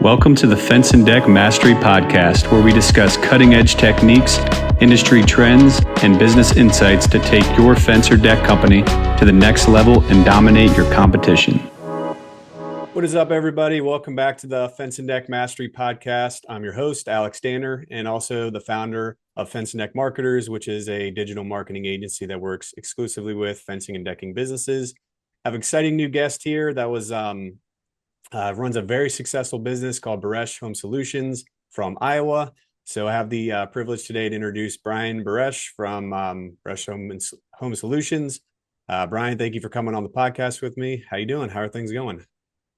Welcome to the Fence and Deck Mastery Podcast, where we discuss cutting-edge techniques, industry trends, and business insights to take your fence or deck company to the next level and dominate your competition. What is up, everybody? Welcome back to the Fence and Deck Mastery Podcast. I'm your host, Alex Danner, and also the founder of Fence and Deck Marketers, which is a digital marketing agency that works exclusively with fencing and decking businesses. I have an exciting new guest here that runs a very successful business called Buresh Home Solutions from Iowa. So I have the privilege today to introduce Brian Buresh from Buresh Home Solutions. Brian, thank you for coming on the podcast with me. How you doing? How are things going?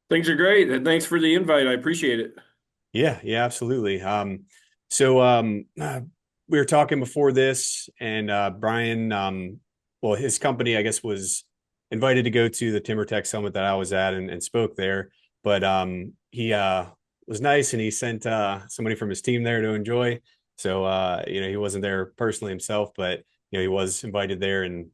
Things are great. And thanks for the invite. I appreciate it. Yeah, absolutely. We were talking before this, and Brian, his company, I guess, was invited to go to the Timber Tech Summit that I was at and spoke there. But he was nice, and he sent somebody from his team there to enjoy. So, he wasn't there personally himself, but, he was invited there. And,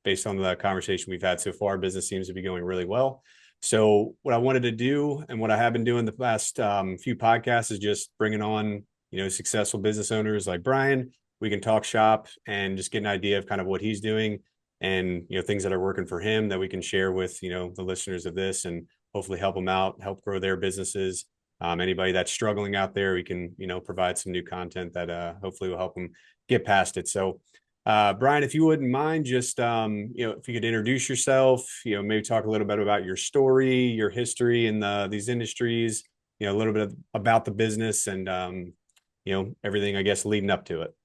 based on the conversation we've had so far, business seems to be going really well. So what I wanted to do, and what I have been doing the past few podcasts, is just bringing on, successful business owners like Brian. We can talk shop and just get an idea of kind of what he's doing and, things that are working for him that we can share with, the listeners of this, and hopefully help them out, help grow their businesses. Anybody that's struggling out there, we can, provide some new content that hopefully will help them get past it. So, Brian, if you wouldn't mind, just, if you could introduce yourself, maybe talk a little bit about your story, your history in these industries, a little bit about the business and, everything, I guess, leading up to it.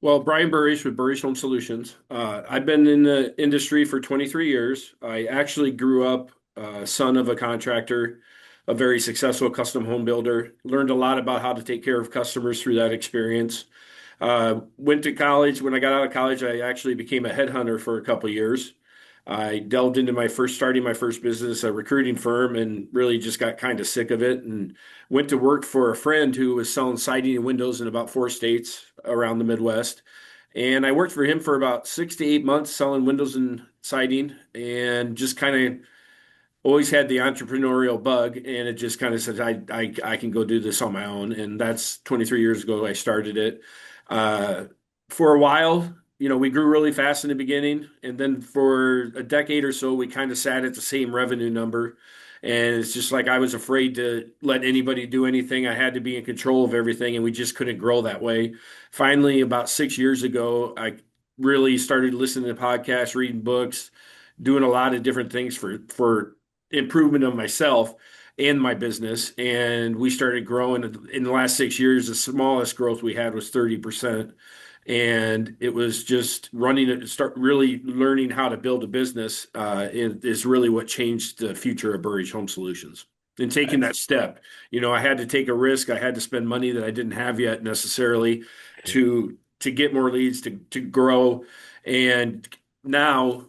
Well, Brian Buresh with Buresh Home Solutions. I've been in the industry for 23 years. I actually grew up son of a contractor, a very successful custom home builder. Learned a lot about how to take care of customers through that experience. Went to college. When I got out of college, I actually became a headhunter for a couple of years. I delved into starting my first business, a recruiting firm, and really just got kind of sick of it and went to work for a friend who was selling siding and windows in about 4 states around the Midwest. And I worked for him for about 6 to 8 months selling windows and siding, and just kind of always had the entrepreneurial bug, and it just kind of said, I can go do this on my own. And that's 23 years ago I started it. For a while, we grew really fast in the beginning, and then for a decade or so, we kind of sat at the same revenue number. And it's just like I was afraid to let anybody do anything. I had to be in control of everything, and we just couldn't grow that way. Finally, about 6 years ago, I really started listening to podcasts, reading books, doing a lot of different things for improvement of myself and my business. And we started growing. In the last 6 years, the smallest growth we had was 30%. And it was just start really learning how to build a business is really what changed the future of Buresh Home Solutions. And taking that step, I had to take a risk. I had to spend money that I didn't have yet necessarily to get more leads, to grow. And now,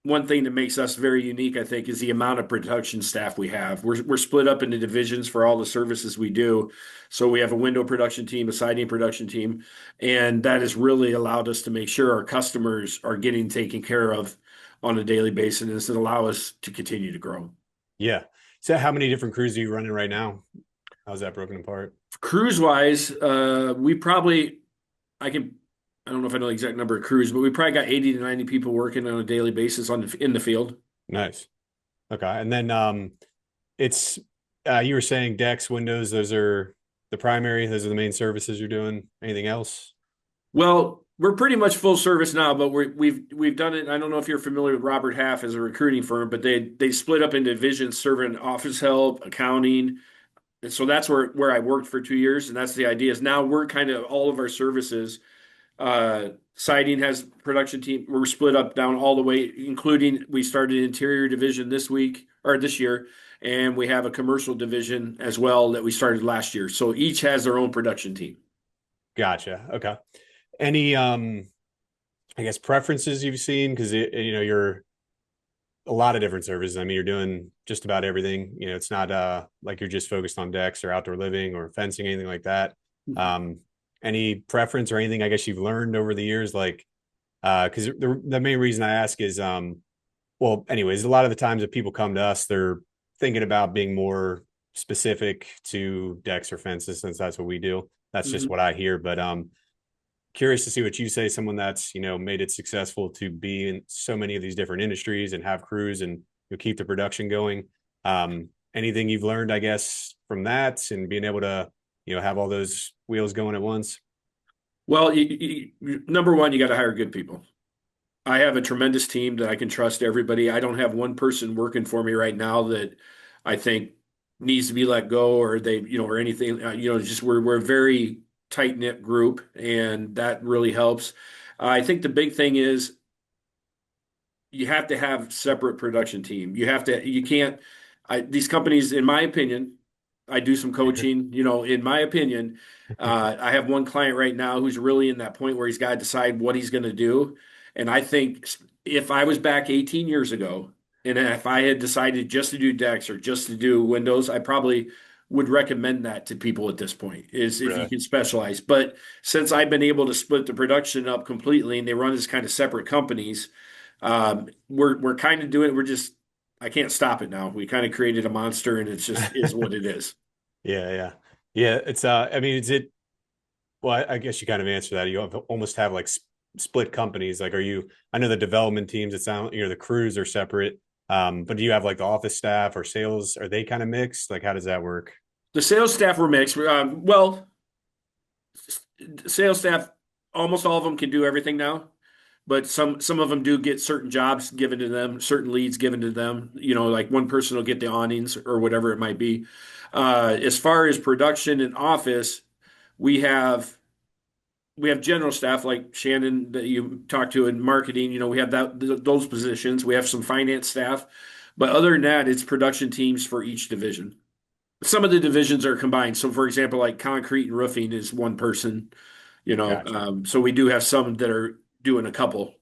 one thing that makes us very unique, I think, is the amount of production staff we have. We're split up into divisions for all the services we do. So we have a window production team, a siding production team, and that has really allowed us to make sure our customers are getting taken care of on a daily basis and allow us to continue to grow. Yeah. So how many different crews are you running right now? How's that broken apart? Crews wise, I don't know if I know the exact number of crews, but we probably got 80 to 90 people working on a daily basis in the field. Nice. Okay. And then you were saying decks, windows, those are those are the main services you're doing. Anything else? Well, we're pretty much full service now, but we've done it. I don't know if you're familiar with Robert Half as a recruiting firm, but they split up into divisions serving office help, accounting. And so that's where I worked for 2 years. And that's the idea is now we're kind of all of our services. Siding has production team. We're split up down all the way, including we started interior division this year, and we have a commercial division as well that we started last year. So each has their own production team. Gotcha. Okay. Any, I guess, preferences you've seen? Because, you're a lot of different services. I mean, you're doing just about everything. It's not like you're just focused on decks or outdoor living or fencing, anything like that. Any preference or anything, I guess, you've learned over the years? Like, because the main reason I ask is, anyways, a lot of the times that people come to us, they're thinking about being more specific to decks or fences, since that's what we do. That's just Mhm. what I hear. But curious to see what you say. Someone that's made it successful to be in so many of these different industries and have crews and keep the production going. Anything you've learned, I guess, from that and being able to have all those wheels going at once? Well, number one, you got to hire good people. I have a tremendous team that I can trust everybody. I don't have one person working for me right now that I think needs to be let go or or anything. Just we're a very tight-knit group, and that really helps. I think the big thing is you have to have separate production team. You can't, these companies, in my opinion, I do some coaching, in my opinion, I have one client right now who's really in that point where he's got to decide what he's going to do. And I think if I was back 18 years ago, and if I had decided just to do decks or just to do windows, I probably would recommend that to people at this point, is if you Really? can specialize. But since I've been able to split the production up completely and they run as kind of separate companies, we're kind of doing it. We're just I can't stop it now. We kind of created a monster, and it's just is what it is. Yeah, yeah, yeah. It's I mean, is it? Well, I guess you kind of answer that. You almost have like split companies. Like, are you? I know the development teams. It sounds the crews are separate. But do you have like the office staff or sales? Are they kind of mixed? Like, how does that work? The sales staff were mixed. Well, sales staff, almost all of them can do everything now, but some of them do get certain jobs given to them, certain leads given to them. Like one person will get the awnings or whatever it might be. As far as production and office, we have we have general staff like Shannon that you talked to in marketing. We have those positions. We have some finance staff, but other than that, it's production teams for each division. Some of the divisions are combined. So, for example, like concrete and roofing is one person. Gotcha. So we do have some that are doing a couple.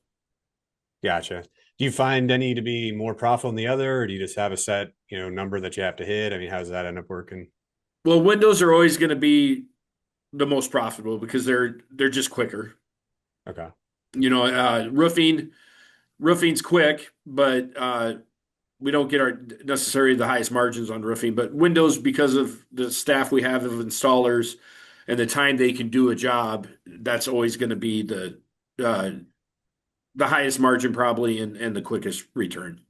Gotcha. Do you find any to be more profitable than the other, or do you just have a set, number that you have to hit? I mean, how does that end up working? Well, windows are always going to be the most profitable because they're just quicker. Okay. Roofing's quick, but we don't get our necessarily the highest margins on roofing, but windows, because of the staff we have of installers and the time they can do a job, that's always going to be uh, the highest margin probably and the quickest return.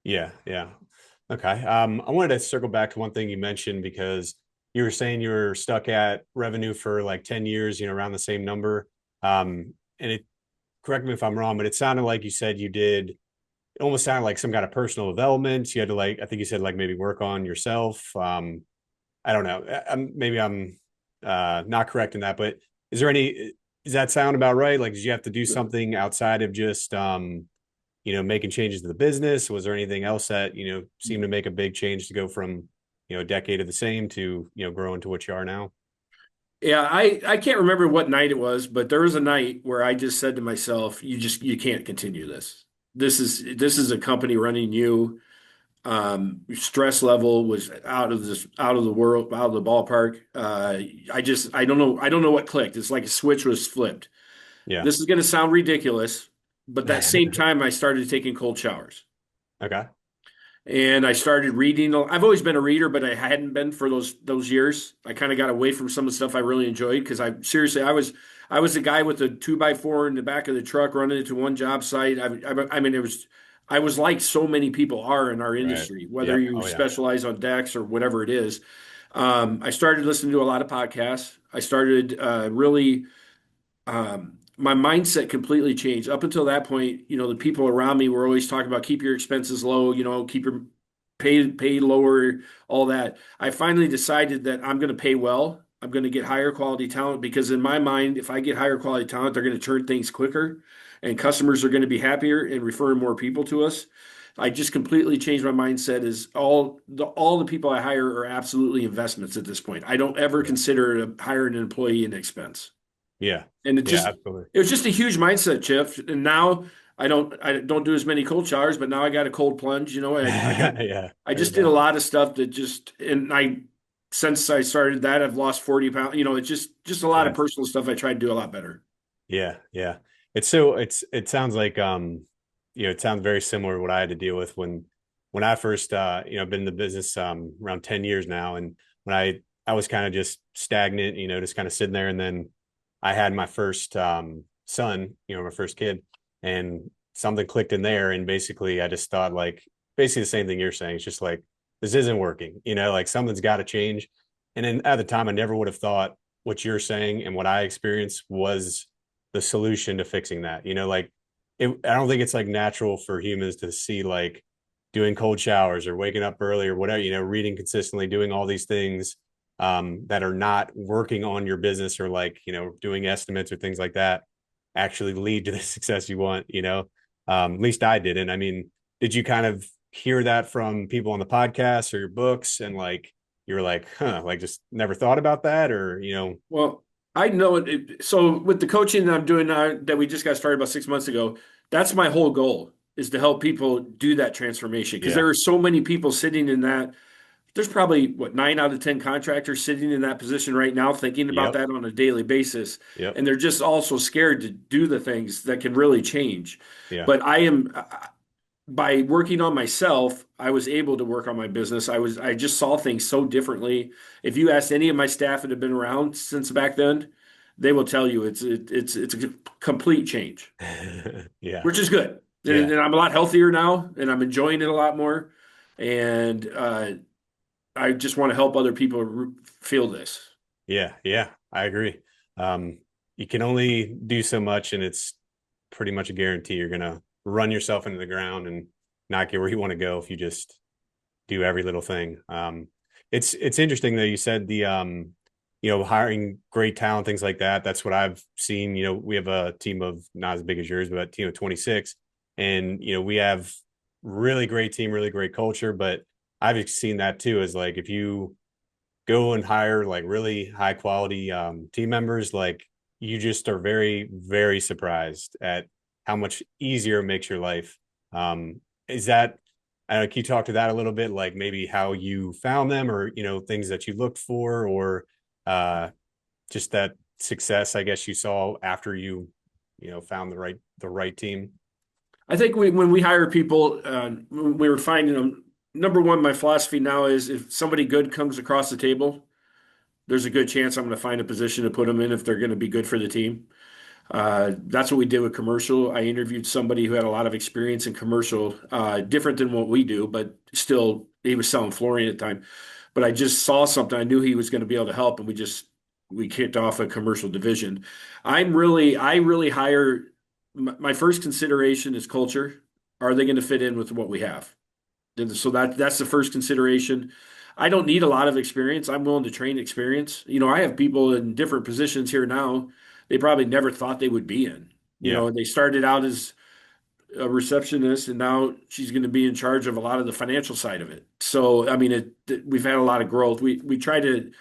Yeah, yeah. Okay. I wanted to circle back to one thing you mentioned because you were saying you were stuck at revenue for like 10 years, around the same number. And it correct me if I'm wrong, but it sounded like you said you did it almost sounded like some kind of personal development. You had to like, I think you said like maybe work on yourself. I don't know. Maybe I'm not correct in that, but is there any, does that sound about right? Like, did you have to do something outside of just, making changes to the business? Was there anything else that, seemed to make a big change to go from, a decade of the same to, growing to what you are now? Yeah, I can't remember what night it was, but there was a night where I just said to myself, you can't continue this. This is a company running you. Stress level was out of the world, out of the ballpark. I don't know what clicked. It's like a switch was flipped. Yeah. This is going to sound ridiculous, but that same time I started taking cold showers. Okay. And I started reading. I've always been a reader, but I hadn't been for those years. I kind of got away from some of the stuff I really enjoyed because I was the guy with the 2x4 in the back of the truck running it to one job site. I mean, I was like so many people are in our Right. industry, whether Yep. you Oh, yeah. specialize on decks or whatever it is. I started listening to a lot of podcasts. I started really my mindset completely changed. Up until that point, the people around me were always talking about keep your expenses low, keep your pay lower, all that. I finally decided that I'm going to pay well. I'm going to get higher quality talent because in my mind, if I get higher quality talent, they're going to turn things quicker and customers are going to be happier and referring more people to us. I just completely changed my mindset is all the people I hire are absolutely investments at this point. I don't ever Yeah. consider hiring an employee an expense. Yeah. And Yeah. Absolutely. it was just a huge mindset shift. And now I don't do as many cold showers, but now I got a cold plunge. Yeah. I There you just did a go. lot of stuff that just and I since I started that I've lost 40 pounds. It's just a lot of Yeah. personal stuff I try to do a lot better. Yeah, yeah. It sounds like it sounds very similar to what I had to deal with when when I first, been in the business around 10 years now. And when I was kind of just stagnant, just kind of sitting there. And then I had my first son, my first kid, and something clicked in there. And basically, I just thought like basically the same thing you're saying. It's just like, this isn't working, like something's got to change. And then at the time, I never would have thought what you're saying and what I experienced was the solution to fixing that. Like I don't think it's like natural for humans to see like doing cold showers or waking up early or whatever, reading consistently, doing all these things that are not working on your business or like, doing estimates or things like that actually lead to the success you want, at least I didn't. I mean, did you kind of hear that from people on the podcast or your books and like, you were like, huh, like just never thought about that or, Well, I know it. So with the coaching that I'm doing now, that we just got started about 6 months ago, that's my whole goal is to help people do that transformation because yeah, there are so many people sitting in that. There's probably what 9 out of 10 contractors sitting in that position right now, thinking about yep, that on a daily basis, yep, and they're just also scared to do the things that can really change. yeah, But I am by working on myself, I was able to work on my business. I just saw things so differently. If you asked any of my staff that have been around since back then, they will tell you it's a complete change, yeah, which is good. yeah, And I'm a lot healthier now, and I'm enjoying it a lot more. And I just want to help other people feel this. yeah, yeah. I agree. Um, you can only do so much, and it's pretty much a guarantee you're gonna run yourself into the ground and not get where you want to go if you just do every little thing. It's interesting though. You said the hiring great talent, things like that. That's what I've seen. We have a team of not as big as yours, but a team of 26, and we have really great team, really great culture. But I've seen that too. Is like if you go and hire like really high quality team members, like you just are very, very surprised at how much easier it makes your life. Is that, I don't know, can you talk to that a little bit? Like maybe how you found them or, things that you looked for or uh, just that success, I guess you saw after found the right team. I think when we hire people, when we were finding them. Number one, my philosophy now is if somebody good comes across the table, there's a good chance I'm going to find a position to put them in if they're going to be good for the team. That's what we did with commercial. I interviewed somebody who had a lot of experience in commercial, different than what we do, but still, he was selling flooring at the time. But I just saw something. I knew he was going to be able to help, and we kicked off a commercial division. I really hire. My first consideration is culture. Are they going to fit in with what we have? And so that's the first consideration. I don't need a lot of experience. I'm willing to train experience. I have people in different positions here now. They probably never thought they would be in. Yeah. They started out as a receptionist, and now she's going to be in charge of a lot of the financial side of it. So, I mean, we've had a lot of growth. We try to,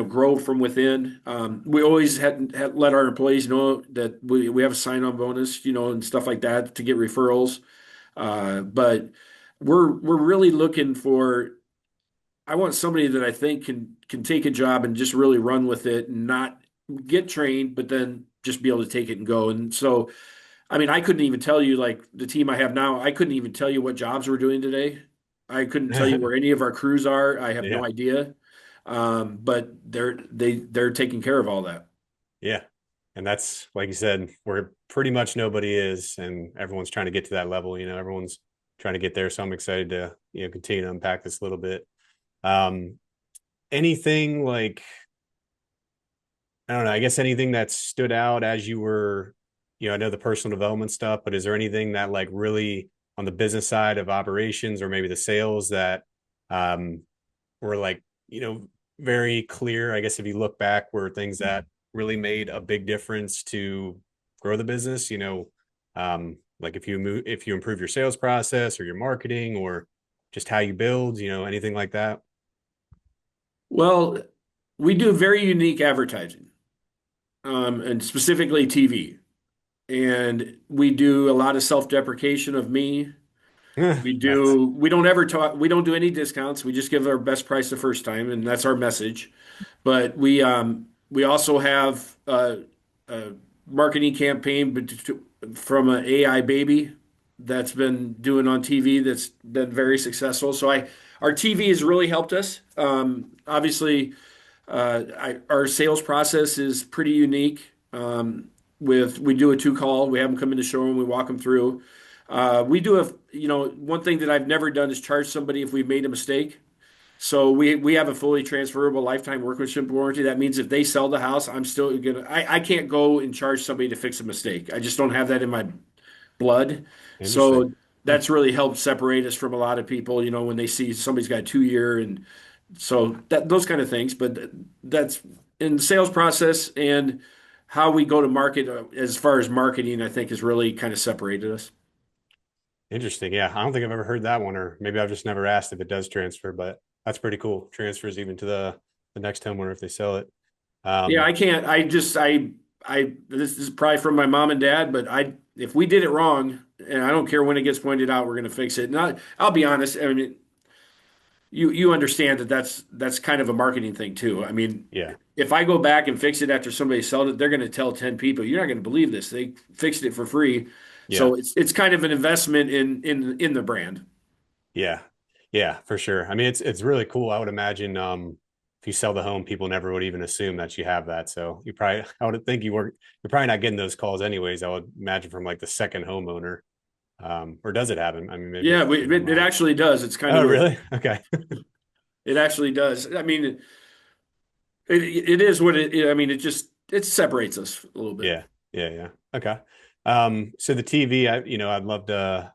grow from within. We always had let our employees know that we have a sign-on bonus, and stuff like that to get referrals. But we're really looking for. I want somebody that I think can take a job and just really run with it and not get trained, but then just be able to take it and go. And so, I mean, I couldn't even tell you like the team I have now. I couldn't even tell you what jobs we're doing today. I couldn't tell you where any of our crews are. I have Yeah. no idea. But they're taking care of all that. Yeah. And that's like you said, where pretty much nobody is, and everyone's trying to get to that level. Everyone's trying to get there. So I'm excited to continue to unpack this a little bit. Um, anything like I don't know, I guess anything that stood out as you were, I know the personal development stuff, but is there anything that like really on the business side of operations or maybe the sales that um were like, very clear, I guess if you look back were things that really made a big difference to grow the business, like if you improve your sales process or your marketing or just how you build, anything like that. Well, we do very unique advertising, and specifically TV. And we do a lot of self-deprecation of me. Nice. We don't ever talk, we don't do any discounts. We just give our best price the first time, and that's our message. But we also have a marketing campaign from an AI baby. that's been doing on TV that's been very successful. Our TV has really helped us. Obviously, our sales process is pretty unique. We do a two call. We have them come in the showroom. We walk them through. We do one thing that I've never done is charge somebody if we made a mistake. So we have a fully transferable lifetime workmanship warranty. That means if they sell the house, I'm still gonna. I can't go and charge somebody to fix a mistake. I just don't have that in my blood. Interesting. So Hmm. that's really helped separate us from a lot of people, when they see somebody's got a 2 year, and so that those kind of things. But that's in the sales process and how we go to market, as far as marketing, I think has really kind of separated us. Interesting. Yeah, I don't think I've ever heard that one, or maybe I've just never asked if it does transfer, but that's pretty cool. Transfers even to the next homeowner if they sell it. Yeah, Um, I can't. I this is probably from my mom and dad, but if we did it wrong, and I don't care when it gets pointed out, we're going to fix it. And I'll be honest. I mean, you understand that that's kind of a marketing thing too. I mean, yeah, if I go back and fix it after somebody sold it, they're going to tell 10 people, "You're not going to believe this. They fixed it for free." yeah, So it's kind of an investment in the brand. yeah, yeah, for sure. I mean, it's really cool. I would imagine if you sell the home, people never would even assume that you have that. So you probably, I would think you're probably not getting those calls anyways. I would imagine from like the second homeowner. Or does it happen? I mean, maybe Yeah, it's changed my it mind. actually does. It's kind of Oh, weird. really? Okay. It actually does. I mean, it is what I mean, it separates us a little bit. Yeah, yeah, yeah. Okay. So the TV, I'd love to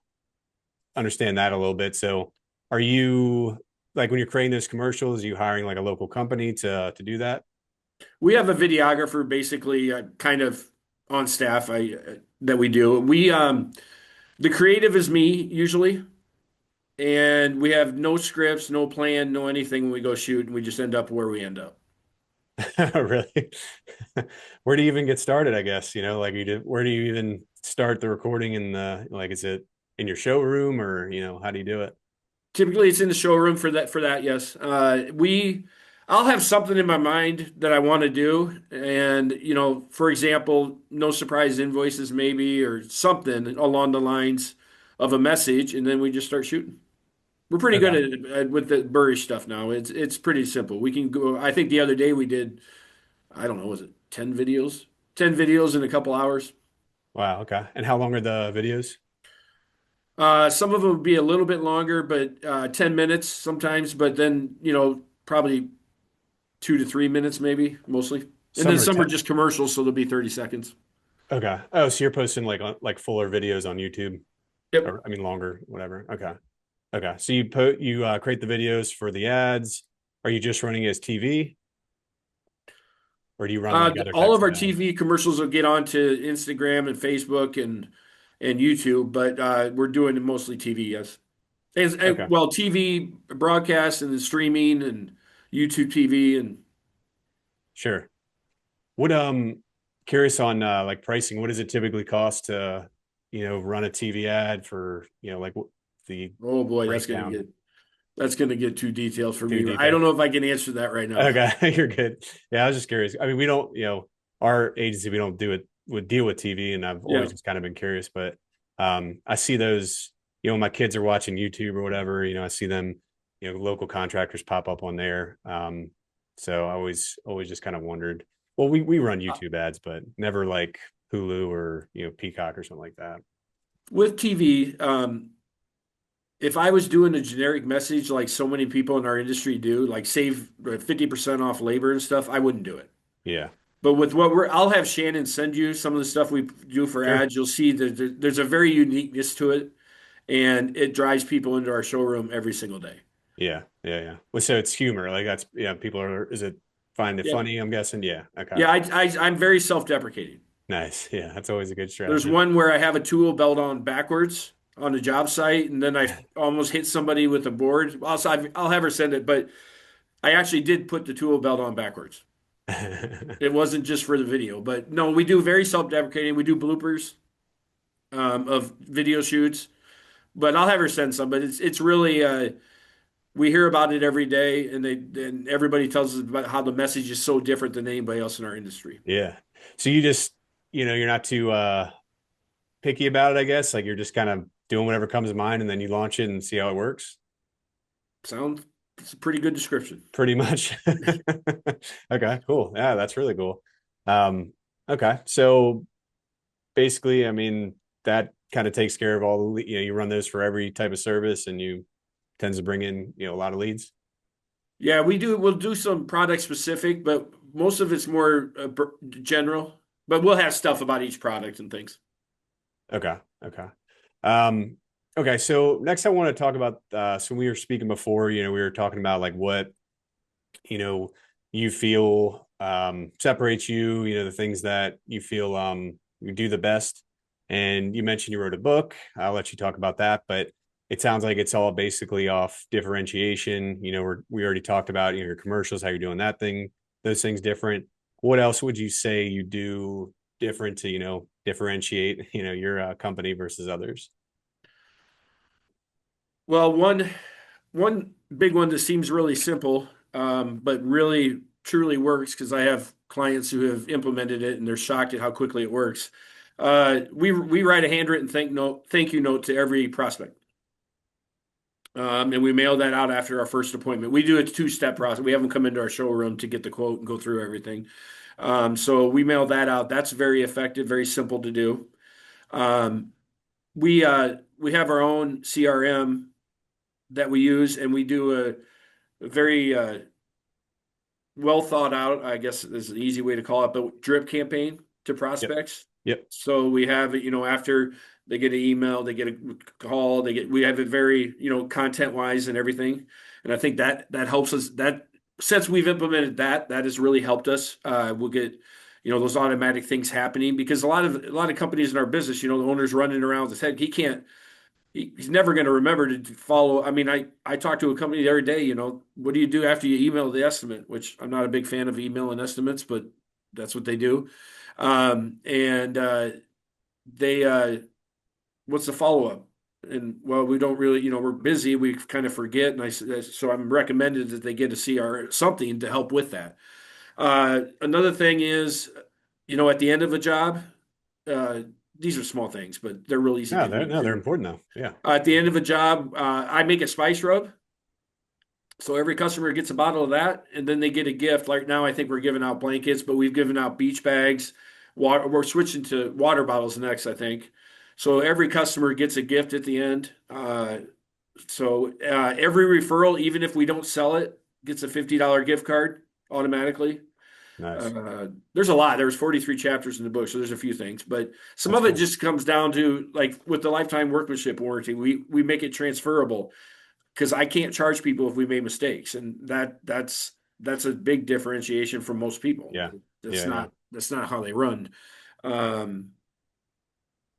understand that a little bit. So are you like when you're creating those commercials, are you hiring like a local company to do that? We have a videographer basically kind of on staff that we do. The creative is me usually, and we have no scripts, no plan, no anything when we go shoot, and we just end up where we end up. Really? Where do you even get started, I guess, like where do you even start the recording in the like is it in your showroom or, how do you do it? Typically, it's in the showroom for that. Yes, I'll have something in my mind that I want to do, and for example, no surprise invoices maybe or something along the lines of a message, and then we just start shooting. We're pretty good Okay. at it with the Buresh stuff now. It's pretty simple. We can go. I think the other day we did, I don't know, was it 10 videos? 10 videos in a couple hours. Wow, okay. And how long are the videos? Some of them would be a little bit longer, but 10 minutes sometimes, but then, probably 2 to 3 minutes maybe, mostly. And then Some are some are 10. just commercials, so they'll be 30 seconds. Okay. Oh, so you're posting like fuller videos on YouTube, Yep. or I mean longer, whatever. Okay. Okay. So you create the videos for the ads. Are you just running it as TV, or do you run like other All types of of our ads? TV commercials will get onto Instagram and Facebook and YouTube, but we're doing mostly TV, yes. Okay. Well, TV broadcast and then streaming and YouTube TV and Sure. What curious on like pricing, what does it typically cost to, run a TV ad for, like the oh boy, breakdown? that's gonna get too detailed for Too me. I detailed. don't know if I can answer that right now. Okay, you're good. Yeah, I was just curious. I mean, we don't, our agency, we don't do it would deal with TV, and I've Yeah. always just kind of been curious. But I see those, my kids are watching YouTube or whatever. I see them, local contractors pop up on there. So I always just kind of wondered. Well, we run YouTube ads, but never like Hulu or Peacock or something like that. With TV, if I was doing a generic message like so many people in our industry do, like save 50% off labor and stuff, I wouldn't do it. Yeah, But I'll have Shannon send you some of the stuff we do for sure. ads. You'll see that there's a very uniqueness to it, and it drives people into our showroom every single day. Yeah, yeah, yeah. Well, so it's humor. Like that's yeah. People are. Is it find it Yeah. funny? I'm guessing. Yeah. Okay. Yeah, I'm very self-deprecating. Nice. Yeah, that's always a good There's strategy. one where I have a tool belt on backwards on a job site, and then I almost hit somebody with a board. Also, I'll have her send it, but I actually did put the tool belt on backwards. It wasn't just for the video, but no, we do very self-deprecating. We do bloopers of video shoots, but I'll have her send some. But it's really we hear about it every day, and everybody tells us about how the message is so different than anybody else in our industry. Yeah. So you just, you're not too picky about it, I guess. Like you're just kind of doing whatever comes to mind, and then you launch it and see how it works. Sounds it's a pretty good description. Pretty much. Okay, cool. Yeah, that's really cool. Um, okay, so basically, I mean, that kind of takes care of all the, you run those for every type of service, and you tends to bring in, a lot of leads. Yeah, we do. We'll do some product specific, but most of it's more general. But we'll have stuff about each product and things. Okay, okay. Um, okay, so next I want to talk about, so we were speaking before, we were talking about like what, you know, you feel separates you, the things that you feel you do the best. And you mentioned you wrote a book. I'll let you talk about that, but it sounds like it's all basically off differentiation. We already talked about, your commercials, how you're doing that thing, those things different. What else would you say you do different to, differentiate, your company versus others? Well, one big one that seems really simple, but really truly works because I have clients who have implemented it and they're shocked at how quickly it works. We write a handwritten thank you note to every prospect. And we mail that out after our first appointment. We do a two-step process. We have them come into our showroom to get the quote and go through everything. So we mail that out. That's very effective, very simple to do. Um, we have our own CRM that we use, and we do a very well thought out, I guess is an easy way to call it, but drip campaign to Yep. prospects. Yep. So we have it, after they get an email, they get a call, we have it very, content wise and everything. And I think that helps us that since we've implemented that has really helped us. We'll get, those automatic things happening because a lot of companies in our business, the owner's running around with his head. He's never going to remember to follow. I mean, I talked to a company the other day, what do you do after you email the estimate? Which I'm not a big fan of emailing estimates, but that's what they do. And they, what's the follow up? And well, we don't really, we're busy. We kind of forget. And so I'm recommended that they get a CR something to help with that. Another thing is, at the end of a job, uh, these are small things, but they're real easy No, to they're do no, they're too. important though. Yeah. At the end of a job, I make a spice rub. So every customer gets a bottle of that, and then they get a gift. Like now, I think we're giving out blankets, but we've given out beach bags. Water, we're switching to water bottles next, I think. So every customer gets a gift at the end. So every referral, even if we don't sell it, gets a $50 gift card automatically. Nice. There's a lot. There's 43 chapters in the book, so there's a few things, but some That's of it cool. just comes down to like with the lifetime workmanship warranty, we make it transferable because I can't charge people if we made mistakes, and that's a big differentiation from most people. Yeah. That's Yeah. Yeah. not how they run. Um,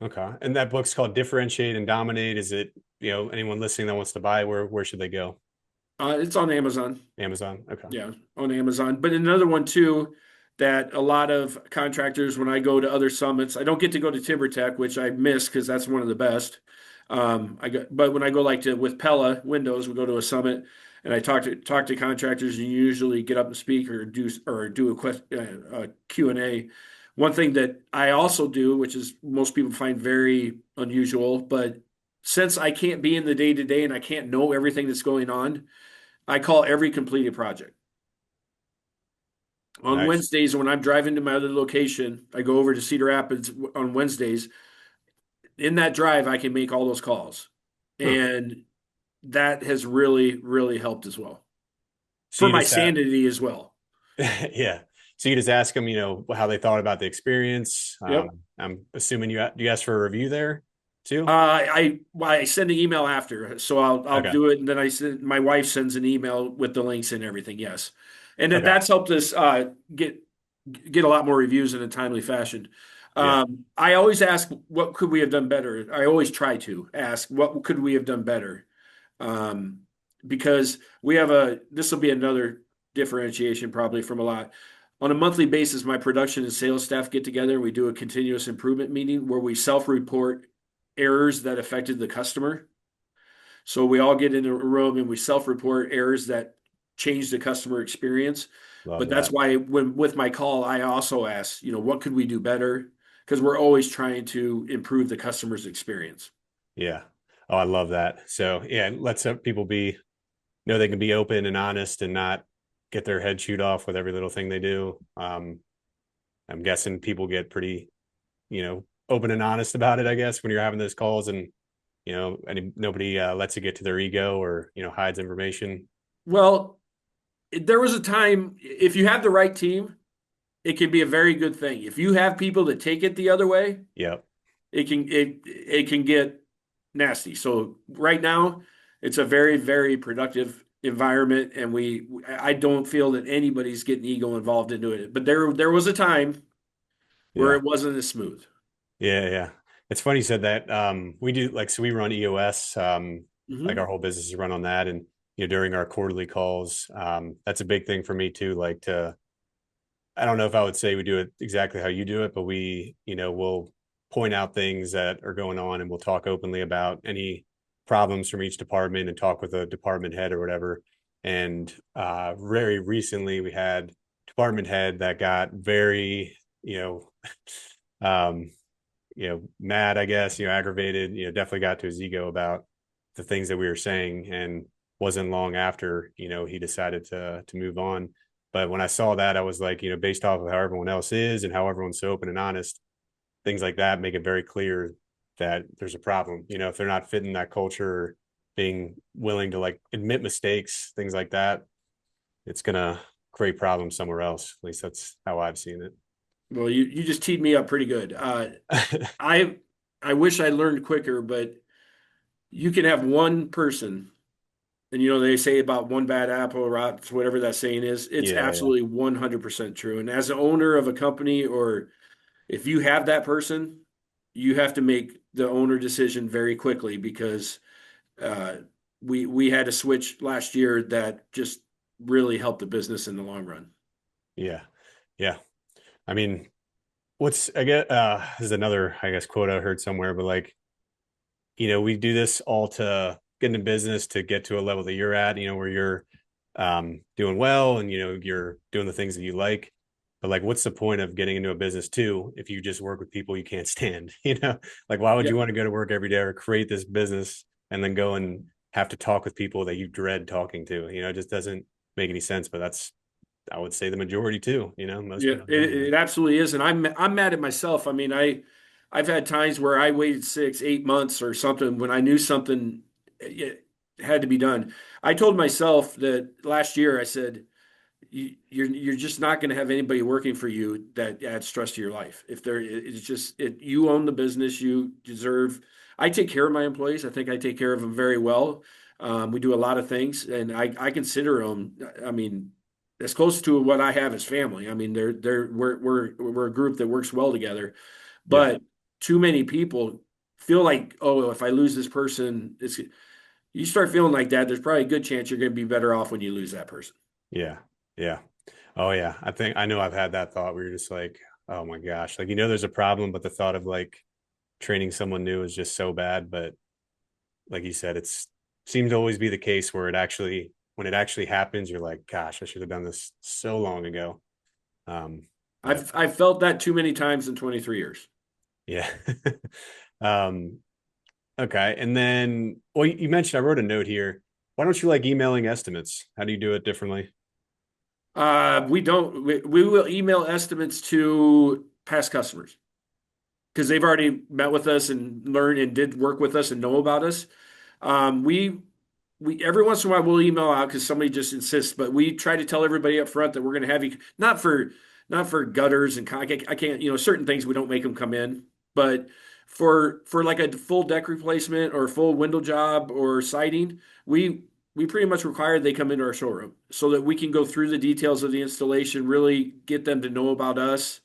Okay. And that book's called Differentiate and Dominate. Is it, anyone listening that wants to buy, where should they go? it's on Amazon. Amazon. Okay. Yeah, on Amazon. But another one too that a lot of contractors, when I go to other summits, I don't get to go to TimberTech, which I miss because that's one of the best. But when I go like to with Pella Windows, we go to a summit and I talk to contractors and usually get up and speak or do a Q&A. One thing that I also do, which is most people find very unusual, but since I can't be in the day to day and I can't know everything that's going on, I call every completed project. On Nice. Wednesdays, when I'm driving to my other location, I go over to Cedar Rapids on Wednesdays. In that drive, I can make all those calls. Huh. And that has really, really helped as well So for you my just have, sanity as well. yeah. So you just ask them, how they thought about the experience. Yep. I'm assuming you asked for a review there too. I send an email after, so I'll Okay. do it, and then my wife sends an email with the links and everything. Yes, and Okay. that's helped us get a lot more reviews in a timely fashion. Yeah. I always ask, what could we have done better? I always try to ask, what could we have done better? Um, because this will be another differentiation probably from a lot. On a monthly basis, my production and sales staff get together. We do a continuous improvement meeting where we self-report errors that affected the customer. So we all get in a room and we self-report errors that change the customer experience. Love But that's that. why when with my call, I also ask, what could we do better? Because we're always trying to improve the customer's experience. Yeah. Oh, I love that. So yeah, it lets people be know they can be open and honest and not get their head chewed off with every little thing they do. I'm guessing people get pretty, open and honest about it, I guess, when you're having those calls and, nobody lets it get to their ego or, hides information. Well, there was a time, if you have the right team, it can be a very good thing. If you have people that take it the other way, Yep. it can get nasty. So right now, it's a very, very productive environment, and I don't feel that anybody's getting ego involved into it. But there was a time where Yeah. it wasn't as smooth. Yeah. Yeah. It's funny you said that. We do like, so we run EOS, like Hmm. our whole business is run on that. And, during our quarterly calls, that's a big thing for me too. Like I don't know if I would say we do it exactly how you do it, but we, we'll point out things that are going on and we'll talk openly about any problems from each department and talk with a department head or whatever. And very recently we had department head that got very, um, mad, I guess, aggravated, definitely got to his ego about the things that we were saying. And wasn't long after, he decided to move on. But when I saw that, I was like, based off of how everyone else is and how everyone's so open and honest, things like that make it very clear that there's a problem. If they're not fitting that culture, being willing to like admit mistakes, things like that, it's gonna create problems somewhere else. At least that's how I've seen Well, you just teed me up pretty good. it. I I wish I learned quicker, but you can have one person, and they say about one bad apple rots, whatever that saying is. It's Yeah, yeah, absolutely 100% true. And as an owner of a company, or if you have that person, you have to make the owner decision very quickly because uh, we had a switch last year that just really helped the business in the long run. yeah, yeah. I mean, what's I get is another, I guess, quote I heard somewhere, but like, we do this all to get into business to get to a level that you're at, where you're doing well and you're doing the things that you like. But like, what's the point of getting into a business too if you just work with people you can't stand? Like why would Yeah, you want to go to work every day or create this business and then go and have to talk with people that you dread talking to? It just doesn't make any sense. But that's, I would say, the majority too. Most yeah, people are doing it that. absolutely is, and I'm mad at myself. I mean, I've had times where I waited 6, 8 months or something when I knew something had to be done. I told myself that last year. I said, you're just not going to have anybody working for you that adds stress to your life. If they're, it's just you own the business, you deserve. I take care of my employees. I think I take care of them very well. We do a lot of things, and I consider them. I mean, as close to what I have as family. I mean, we're a group that works well together, Yeah, but too many people feel like, oh, if I lose this person, it's you start feeling like that. There's probably a good chance you're going to be better off when you lose that person. yeah, yeah. Oh yeah. I know I've had that thought where you're just like, oh my gosh, like there's a problem, but the thought of like training someone new is just so bad. But like you said, it's seems to always be the case where it actually when it actually happens, you're like, gosh, I should have done this so long ago. But I've felt that too many times in 23 years. yeah. um, okay. And then well, you mentioned I wrote a note here. Why don't you like emailing estimates? How do you do it differently? We don't. We will email estimates to past customers because they've already met with us and learned and did work with us and know about us. We every once in a while we'll email out because somebody just insists, but we try to tell everybody up front that we're going to have you not for gutters and I can't certain things we don't make them come in, but for like a full deck replacement or full window job or siding, we pretty much require they come into our showroom so that we can go through the details of the installation, really get them to know about us.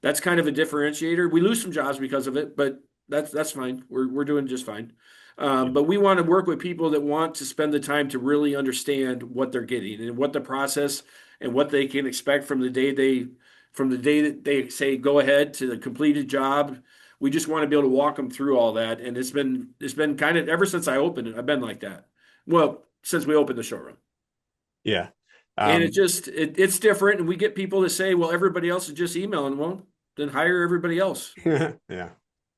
That's kind of a differentiator. We lose some jobs because of it, but that's fine. We're doing just fine. Yeah. But we want to work with people that want to spend the time to really understand what they're getting and what the process and what they can expect from the day that they say go ahead to the completed job. We just want to be able to walk them through all that. And it's been kind of ever since I opened it, I've been like that. Well, since we opened the showroom. Yeah. And Um, it's different. And we get people that say, well, everybody else is just emailing. Well, then hire everybody else. yeah.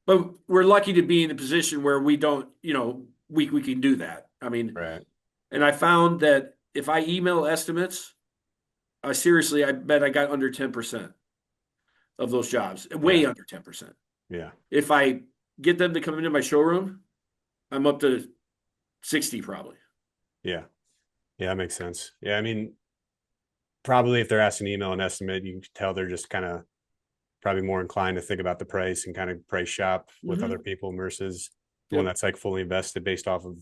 But we're lucky to be in a position where we don't, we can do that. I mean, Right. and I found that if I email estimates, seriously, I bet I got under 10% of those jobs, Yeah. way under 10%. Yeah. If I get them to come into my showroom, I'm up to 60 probably. Yeah. Yeah. That makes sense. Yeah. I mean, probably if they're asking to email an estimate, you can tell they're just kind of probably more inclined to think about the price and kind of price shop with other Hmm. people versus the one Yep. that's like fully invested based off of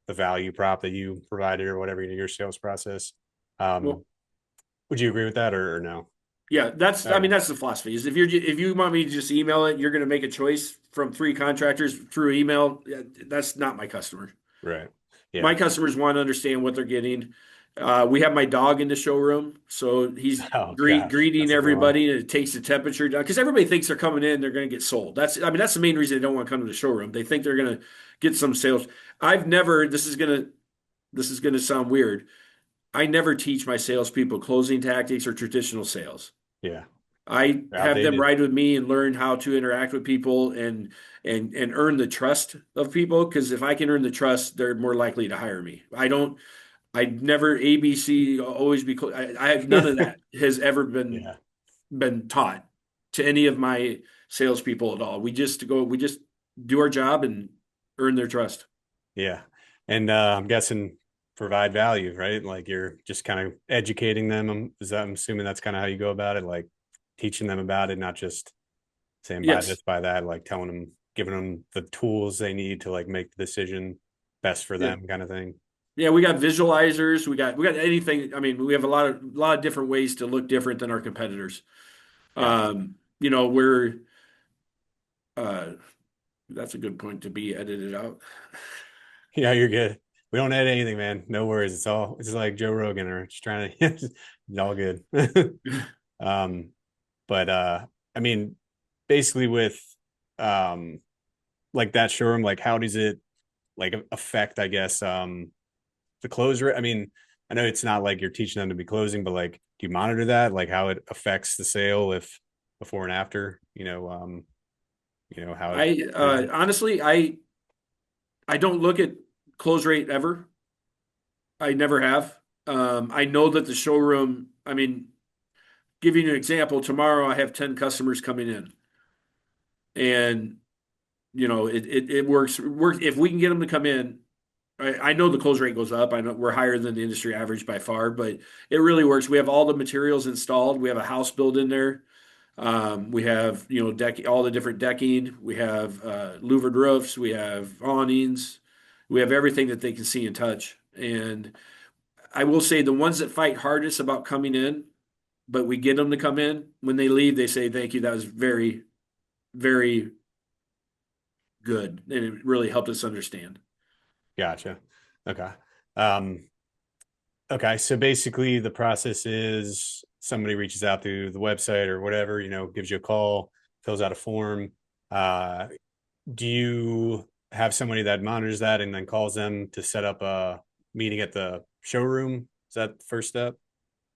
the value prop that you provided or whatever in your sales process. Well, Would you agree with that or no? yeah, that's I Okay. mean that's the philosophy. Is if you want me to just email it, you're going to make a choice from three contractors through email. That's not my customer. Right. Yeah. My customers want to understand what they're getting. We have my dog in the showroom, so he's Oh gosh, greeting that's a good one. everybody, and it takes the temperature down because everybody thinks they're coming in, they're going to get sold. I mean, that's the main reason they don't want to come to the showroom. They think they're going to get some sales. I've never. This is gonna sound weird. I never teach my salespeople closing tactics or traditional sales. Yeah. I They're have them outdated. ride with me and learn how to interact with people and earn the trust of people. Because if I can earn the trust, they're more likely to hire me. I never ABC always be. I have none of that has ever Yeah. been taught to any of my salespeople at all. We just do our job and earn their trust. Yeah. And I'm guessing provide value, right? Like you're just kind of educating them. I'm assuming that's kind of how you go about it, like teaching them about it, not just saying buy Yes. this, buy that, like telling them, giving them the tools they need to like make the decision best for Yeah. them, kind of thing. Yeah, we got visualizers. We got anything. I mean, we have a lot of different ways to look different than our competitors. Gotcha. You know, we're uh, that's a good point to be edited out. Yeah, you're good. We don't edit anything, man. No worries. It's like Joe Rogan or just trying to it's all good. um, but I mean, basically with um like that showroom, like how does it like affect, I guess, the close rate? I mean, I know it's not like you're teaching them to be closing, but like do you monitor that? Like how it affects the sale if before and after, how it I changes? honestly, I don't look at close rate ever. I never have. I know that the showroom. I mean, giving you an example, tomorrow I have 10 customers coming in, and you know it works if we can get them to come in. I know the close rate goes up. I know we're higher than the industry average by far, but it really works. We have all the materials installed. We have a house built in there. We have, you know, all the different decking. We have louvered roofs. We have awnings. We have everything that they can see and touch. And I will say the ones that fight hardest about coming in, but we get them to come in, when they leave, they say, thank you. That was very, very good. And it really helped us understand. Gotcha. Okay. Um, okay. So basically the process is somebody reaches out through the website or whatever, gives you a call, fills out a form. Uh, do you have somebody that monitors that and then calls them to set up a meeting at the showroom? Is that the first step?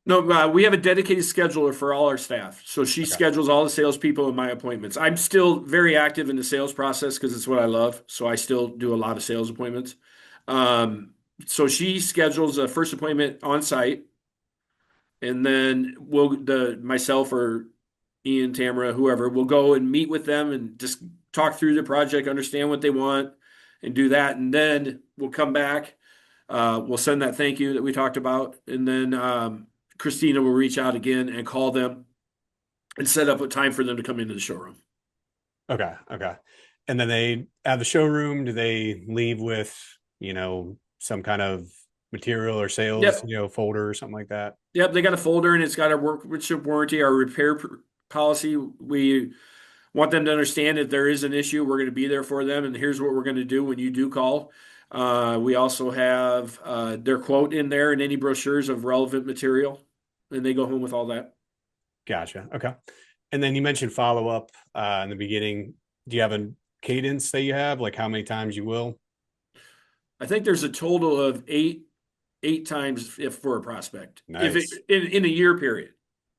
No, we have a dedicated scheduler for all our staff. So she Okay. schedules all the salespeople in my appointments. I'm still very active in the sales process because it's what I love. So I still do a lot of sales appointments. Um, so she schedules a first appointment on site, and then myself or Ian, Tamara, whoever, will go and meet with them and just talk through the project, understand what they want, and do that. And then we'll come back. We'll send that thank you that we talked about, and then Christina will reach out again and call them and set up a time for them to come into the showroom. Okay. Okay. And then they have the showroom. Do they leave with, some kind of material or sales, Yep, folder or something like that? yep. They got a folder and it's got our workmanship warranty, our policy. We want them to understand if there is an issue, we're going to be there for them, and here's what we're going to do when you do call. We also have their quote in there and any brochures of relevant material, and they go home with all that. Gotcha. Okay. And then you mentioned follow up in the beginning. Do you have a cadence that you have, like how many times you will? I think there's a total of eight times if for a prospect, if it Nice. in a year period.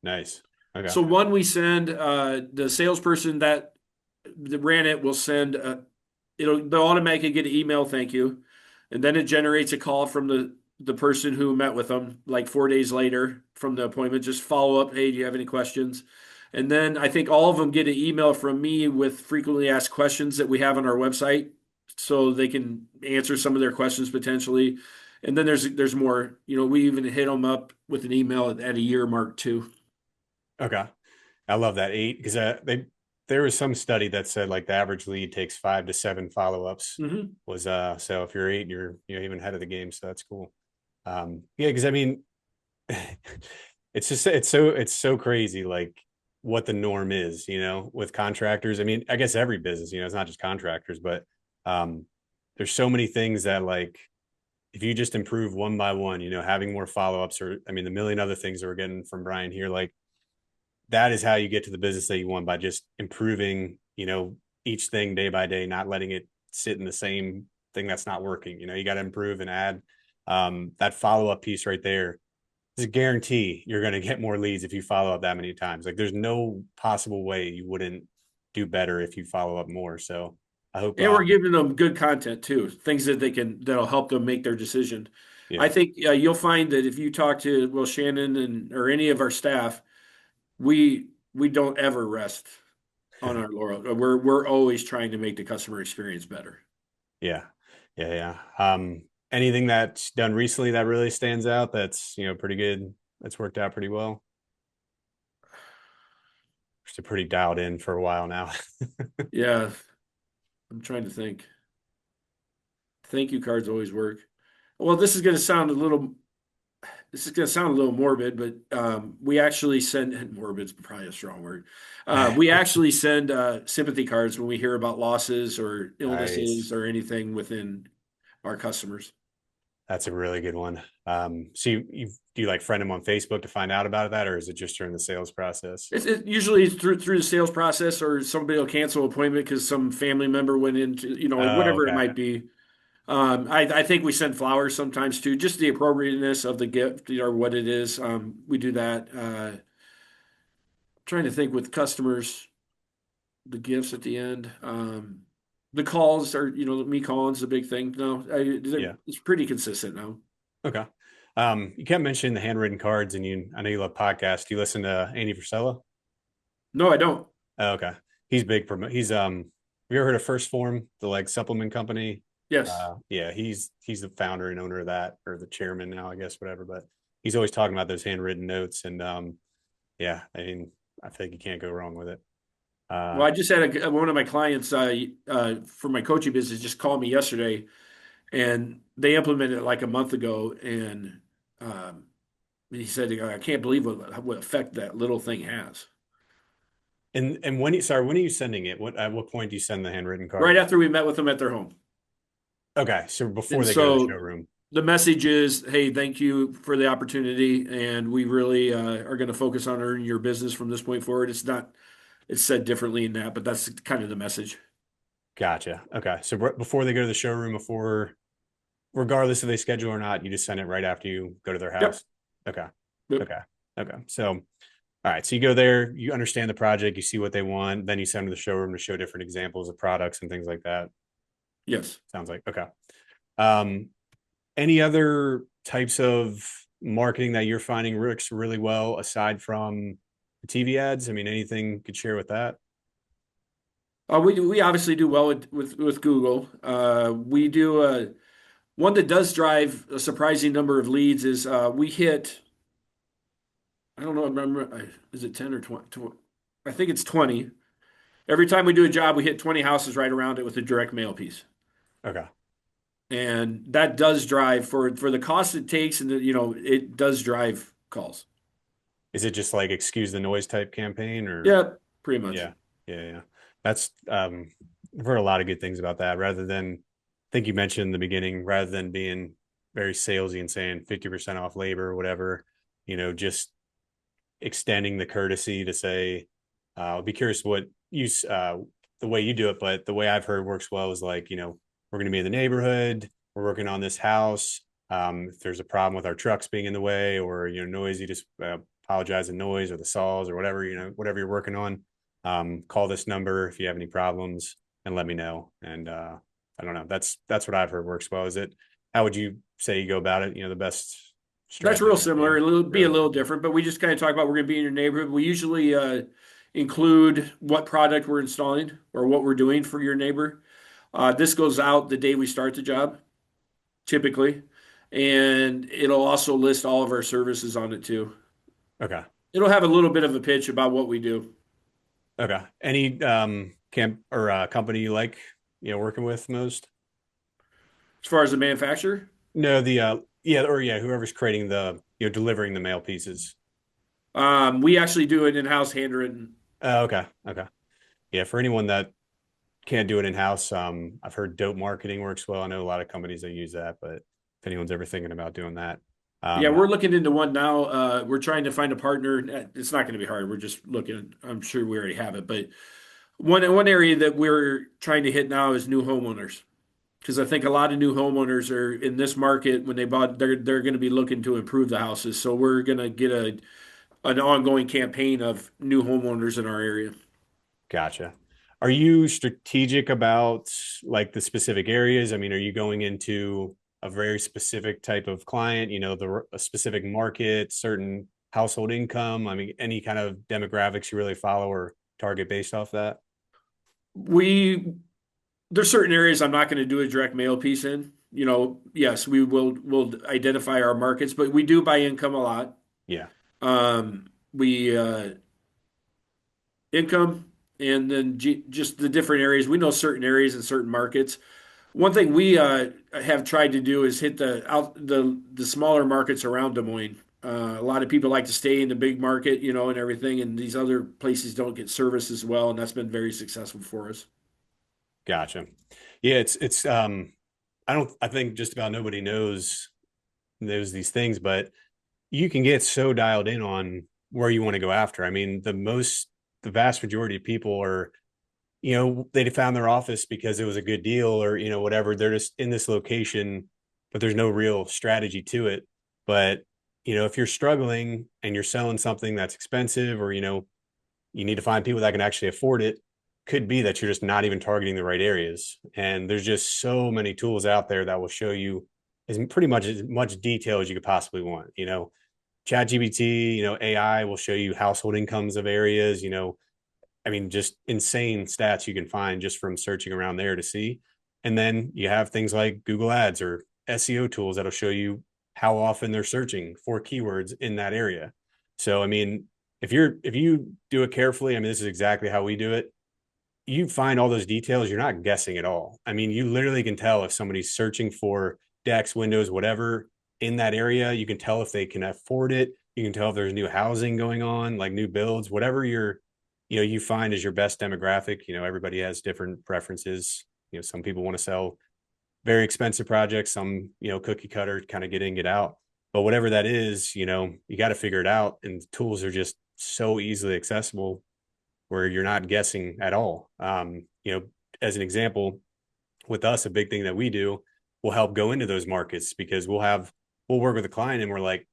Nice. Okay. So one we send the salesperson that ran it will send they'll automatically get an email thank you. and then it generates a call from the person who met with them like 4 days later from the appointment. Just follow up. Hey, do you have any questions? And then I think all of them get an email from me with frequently asked questions that we have on our website, so they can answer some of their questions potentially. And then there's more. We even hit them up with an email at a year mark too. Okay. I love that 8 because there was some study that said like the average lead takes 5 to 7 follow-ups Hmm. was so if you're 8, you're even ahead of the game. So that's cool. Yeah, because I mean it's so crazy like what the norm is, with contractors. I mean, I guess every business, it's not just contractors, but um there's so many things that like if you just improve one by one, having more follow-ups, or I mean the million other things that we're getting from Brian here, like that is how you get to the business that you want, by just improving, each thing day by day, not letting it sit in the same thing that's not working. You got to improve and add. That follow up piece right there is a guarantee you're going to get more leads if you follow up that many times. Like there's no possible way you wouldn't do better if you follow up more. So I hope, And we're giving them good content too, things that'll help them make their decision. I yeah, think you'll find that if you talk to, well, Shannon and or any of our staff, we don't ever rest on our laurel. We're always trying to make the customer experience better. yeah, yeah. Anything that's done recently that really stands out that's, pretty good, that's worked out pretty well? Just pretty dialed in for a while now. Yeah, I'm trying to think. Thank you cards always work. Well, this is going to sound a little morbid, but we actually send morbid's probably a strong word. We actually send sympathy cards when we hear about losses or illnesses Nice. or anything within our customers. That's a really good one. So do you like friend them on Facebook to find out about that, or is it just during the sales process? Usually through the sales process, or somebody will cancel an appointment because some family member went into, Oh, whatever it okay. might be. I think we send flowers sometimes too, just the appropriateness of the gift, or what it is. We do that. Trying to think with customers, the gifts at the end. The calls are, me calling is a big thing. No, Yeah. it's pretty consistent now. Okay. You kept mentioning the handwritten cards, and I know you love podcasts. Do you listen to Andy Frisella? No, I don't. Oh, okay. He's big. He's Have you ever heard of First Form, the like supplement company? Yes. Yeah, he's the founder and owner of that, or the chairman now, I guess, whatever. But he's always talking about those handwritten notes, and yeah, I mean, I think you can't go wrong with it. Well, I just had one of my clients for my coaching business just called me yesterday, and they implemented it like a month ago, and um, he said, "I can't believe what effect that little thing has." And when are you sending it? At what point do you send the handwritten Right cards? after we met with them at their home. Okay, so before And they go to the so showroom. the message is, hey, thank you for the opportunity, and we really are going to focus on earning your business from this point forward. It's said differently in that, but that's kind of the message. Gotcha. Okay, so before they go to the showroom, regardless if they schedule or not, you just send it right after you go to their Yep. house. Okay, Yep. okay, okay. So all right, so you go there, you understand the project, you see what they want, then you send them to the showroom to show different examples of products and things like that. Yes. Sounds like okay. Um, any other types of marketing that you're finding works really well aside from the TV ads? I mean, anything you could share with that? We obviously do well with Google. We do one that does drive a surprising number of leads is we hit, I don't know, remember, is it 10 or 20? I think it's 20. Every time we do a job, we hit 20 houses right around it with a direct mail piece. Okay. And that does drive for the cost it takes, and it does drive calls. Is it just like excuse the noise type campaign, or Yeah, pretty much. yeah, yeah. That's I've heard a lot of good things about that. Rather than, I think you mentioned in the beginning, rather than being very salesy and saying 50% off labor or whatever, just extending the courtesy to say, I'll be curious what the way you do it, but the way I've heard works well is like, we're going to be in the neighborhood, we're working on this house. If there's a problem with our trucks being in the way, or noisy, just apologize the noise or the saws or whatever, whatever you're working on. Call this number if you have any problems and let me know. And I don't know. That's what I've heard works well. Is it how would you say you go about it? The best That's real strategy. similar. It'll be a Really? little different, but we just kind of talk about we're going to be in your neighborhood. We usually include what product we're installing or what we're doing for your neighbor. This goes out the day we start the job, typically, and it'll also list all of our services on it too. Okay. It'll have a little bit of a pitch about what we do. Okay. Any camp or company you like, working with most? As far as the manufacturer, No, the yeah, or yeah, whoever's creating the, delivering the mail pieces. we actually do an in-house handwritten. Okay. Okay. Yeah, for anyone that can't do it in house, I've heard dope marketing works well. I know a lot of companies that use that, but if anyone's ever thinking about doing that, Yeah, um, we're looking into one now. We're trying to find a partner. It's not going to be hard. We're just looking. I'm sure we already have it, but one area that we're trying to hit now is new homeowners because I think a lot of new homeowners are in this market when they bought. They're going to be looking to improve the houses. So we're going to get a an ongoing campaign of new homeowners in our area. Gotcha. Are you strategic about like the specific areas? I mean, are you going into a very specific type of client, a specific market, certain household income? I mean, any kind of demographics you really follow or target based off that? We there's certain areas I'm not going to do a direct mail piece in. Yes, will identify our markets, but we do by income a lot. Yeah, We income and then just the different areas. We know certain areas and certain markets. One thing we have tried to do is hit the smaller markets around Des Moines. A lot of people like to stay in the big market, and everything, and these other places don't get service as well, and that's been very successful for us. gotcha. Yeah, it's I think just about nobody knows these things, but you can get so dialed in on where you want to go after. I mean, the vast majority of people are, they found their office because it was a good deal or, whatever. They're just in this location, but there's no real strategy to it. But, if you're struggling and you're selling something that's expensive or, you need to find people that can actually afford it, could be that you're just not even targeting the right areas. And there's just so many tools out there that will show you as much detail as you could possibly want. ChatGPT, AI will show you household incomes of areas, I mean, just insane stats you can find just from searching around there to see. And then you have things like Google Ads or SEO tools that'll show you how often they're searching for keywords in that area. So, I mean, if you do it carefully, I mean, this is exactly how we do it. You find all those details, you're not guessing at all. I mean, you literally can tell if somebody's searching for decks, windows, whatever in that area. You can tell if they can afford it. You can tell if there's new housing going on, like new builds, whatever you find is your best demographic. Everybody has different preferences. Some people want to sell very expensive projects, some, cookie cutter kind of get in, get out. But whatever that is, you got to figure it out. And tools are just so easily accessible where you're not guessing at all. As an example, with us, a big thing that we do will help go into those markets because we'll work with a client and we're like,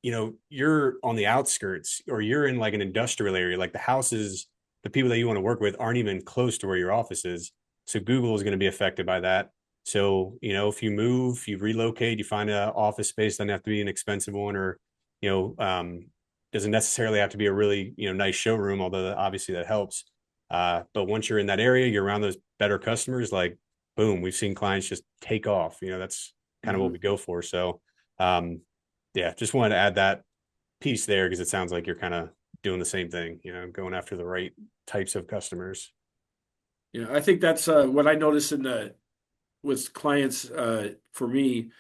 you're on the outskirts or you're in like an industrial area, like the houses, the people that you want to work with aren't even close to where your office is. So Google is going to be affected by that. So, if you move, you relocate, you find an office space, doesn't have to be an expensive one or, you know, um, doesn't necessarily have to be a really, nice showroom, although obviously that helps. But once you're in that area, you're around those better customers, like boom, we've seen clients just take off. That's kind of what we Mhm. go for. So, um, yeah, just wanted to add that piece there because it sounds like you're kind of doing the same thing, going after the right types of customers. I think that's what I notice in the with clients. For me,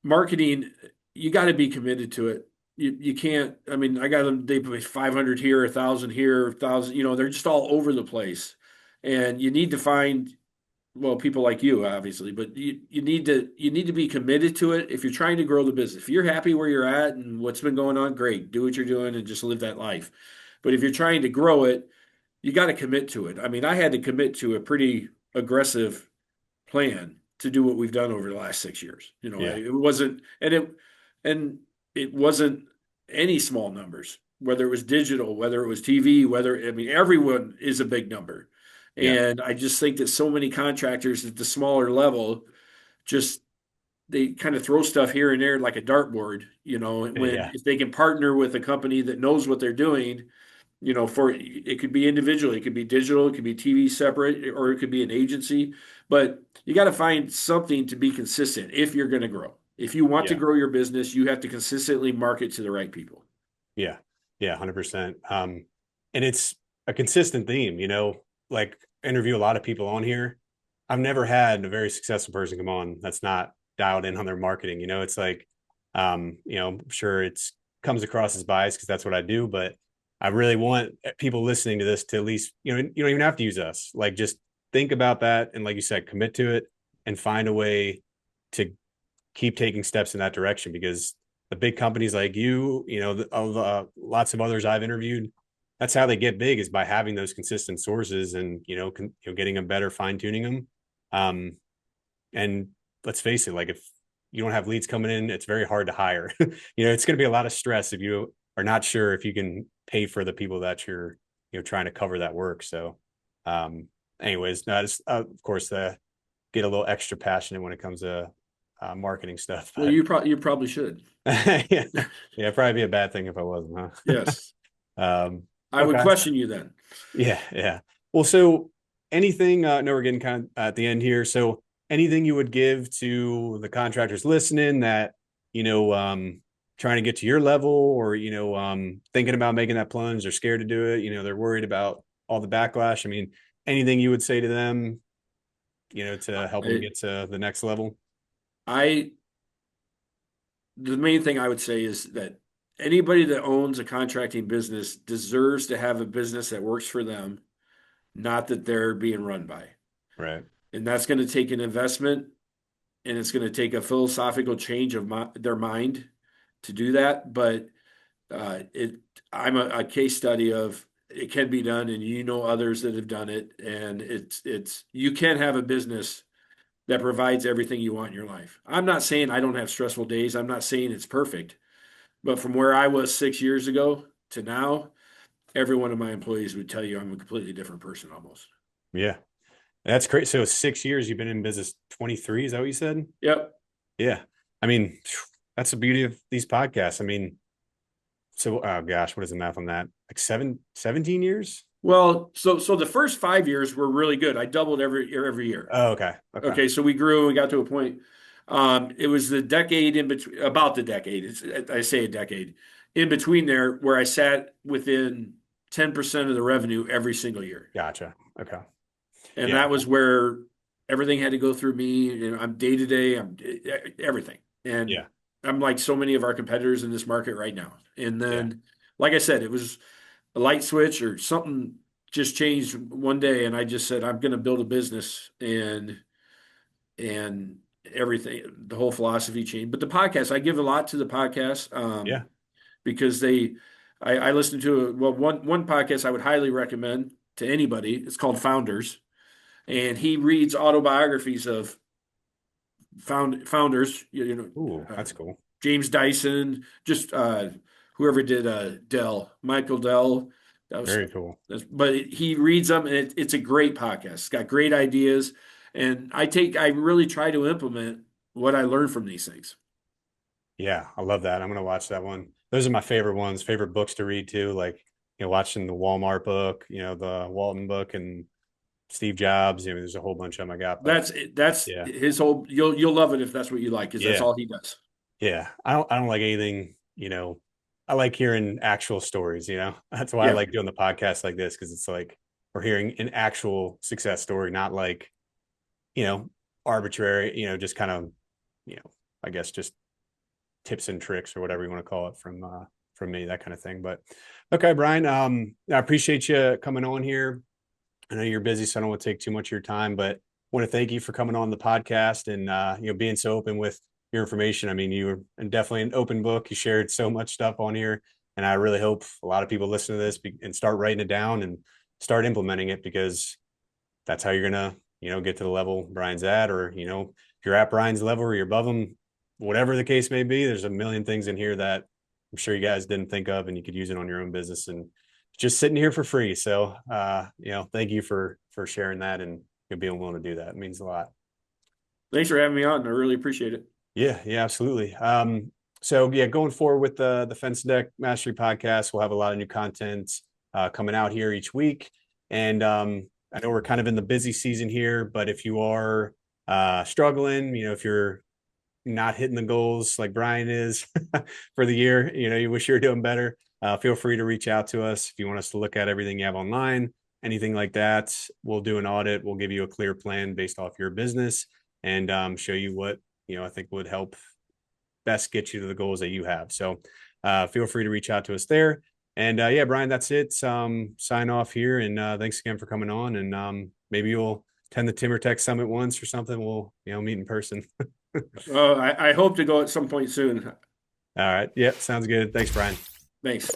marketing, you got to be committed to it. You can't. I mean, I got them. They pay 500 here, 1,000 here, 1,000. They're just all over the place, and you need to find well people like you, obviously, but you need to be committed to it if you're trying to grow the business. If you're happy where you're at and what's been going on, great. Do what you're doing and just live that life. But if you're trying to grow it, you got to commit to it. I mean, I had to commit to a pretty aggressive plan to do what we've done over the last 6 years. Yeah. It wasn't, and it wasn't any small numbers, whether it was digital, whether it was TV, I mean, everyone is a big number. Yeah. And I just think that so many contractors at the smaller level just they kind of throw stuff here and there like a dartboard, when Yeah. if they can partner with a company that knows what they're doing, for it could be individual, it could be digital, it could be TV separate, or it could be an agency, but you got to find something to be consistent if you're going to grow. If you want to Yeah. grow your business, you have to consistently market to the right people. Yeah. Yeah. 100%. And it's a consistent theme, like interview a lot of people on here. I've never had a very successful person come on that's not dialed in on their marketing. It's like, I'm sure it's comes across as biased because that's what I do, but I really want people listening to this to at least, you don't even have to use us. Like just think about that. And like you said, commit to it and find a way to keep taking steps in that direction because the big companies like lots of others I've interviewed, that's how they get big is by having those consistent sources and, getting them better, fine tuning them. Um, and let's face it, like if you don't have leads coming in, it's very hard to hire. It's going to be a lot of stress if you are not sure if you can pay for the people that you're, trying to cover that work. So, anyways, no, just, of course, get a little extra passionate when it comes to marketing stuff, Well, but you probably should. yeah, yeah, probably be a bad thing if I wasn't, huh? Yes. I would Okay. question you then. Yeah, yeah. Well, so anything, I know we're getting kind of at the end here. So anything you would give to the contractors listening that, you know, um, trying to get to your level or, thinking about making that plunge, they're scared to do it, they're worried about all the backlash. I mean, anything you would say to them, to help them I, get to the next level? I the main thing I would say is that anybody that owns a contracting business deserves to have a business that works for them, not that they're being run by. Right. And that's going to take an investment and it's going to take a philosophical change of their mind to do that. But it, I'm a case study of it can be done, and others that have done it, and you can have a business that provides everything you want in your life. I'm not saying I don't have stressful days. I'm not saying it's perfect. But from where I was 6 years ago to now, every one of my employees would tell you I'm a completely different person almost. Yeah. That's great. So 6 years you've been in business, 23, is that what you said? Yep. Yeah. I mean, that's the beauty of these podcasts. I mean, so oh gosh, what is the math on that? Like 17 years? Well, so the first 5 years were really good. I doubled every year. Oh, okay. Okay. Okay, so we grew and got to a point. It was the decade in between, about the decade. I say a decade in between there, where I sat within 10% of the revenue every single year. Gotcha. Okay. And Yeah. that was where everything had to go through me. I'm day to day, I'm everything. And Yeah. I'm like so many of our competitors in this market right now. And Yeah. then, like I said, it was a light switch or something just changed one day. And I just said, I'm going to build a business and everything, the whole philosophy changed. But the podcast, I give a lot to the podcast Yeah. because I listened to one podcast I would highly recommend to anybody. It's called Founders, and he reads autobiographies of founders. Ooh, that's cool. James Dyson, just whoever did Dell, Michael Dell. That was, Very cool. but he reads them, and it's a great podcast. It's got great ideas, and I really try to implement what I learned from these things. Yeah. I love that. I'm going to watch that one. Those are my favorite ones, favorite books to read too. Like, watching the Walmart book, the Walton book and Steve Jobs. There's a whole bunch of them I got, but That's yeah. his whole. You'll love it if that's what you like, because that's Yeah. all he does. Yeah. I don't like anything, I like hearing actual stories, That's why I Yeah, like doing the podcast like this because it's like we're hearing an actual success story, not like, you know, arbitrary, just kind of, you know, I guess just tips and tricks or whatever you want to call it from me, that kind of thing. But okay, Brian, I appreciate you coming on here. I know you're busy, so I don't want to take too much of your time, but I want to thank you for coming on the podcast and being so open with your information. I mean, you were definitely an open book. You shared so much stuff on here, and I really hope a lot of people listen to this and start writing it down and start implementing it because that's how you're gonna, get to the level Brian's at, or if you're at Brian's level or you're above him, whatever the case may be. There's a million things in here that I'm sure you guys didn't think of, and you could use it on your own business and just sitting here for free. So, thank you for sharing that and being willing to do that. It means a lot. thanks for having me on. I really appreciate it. Yeah, absolutely. So yeah, going forward with the Fence Deck Mastery podcast, we'll have a lot of new content coming out here each week. And I know we're kind of in the busy season here, but if you are struggling, if you're not hitting the goals like Brian is for the year, you wish you were doing better. Feel free to reach out to us if you want us to look at everything you have online, anything like that. We'll do an audit. We'll give you a clear plan based off your business and show you what I think would help best get you to the goals that you have. So feel free to reach out to us there. And yeah, Brian, that's it. Sign off here, and thanks again for coming on. And maybe you'll attend the Timber Tech Summit once or something. We'll meet in person. I hope to go at some point soon. All right. Yeah, sounds good. Thanks, Brian. Thanks.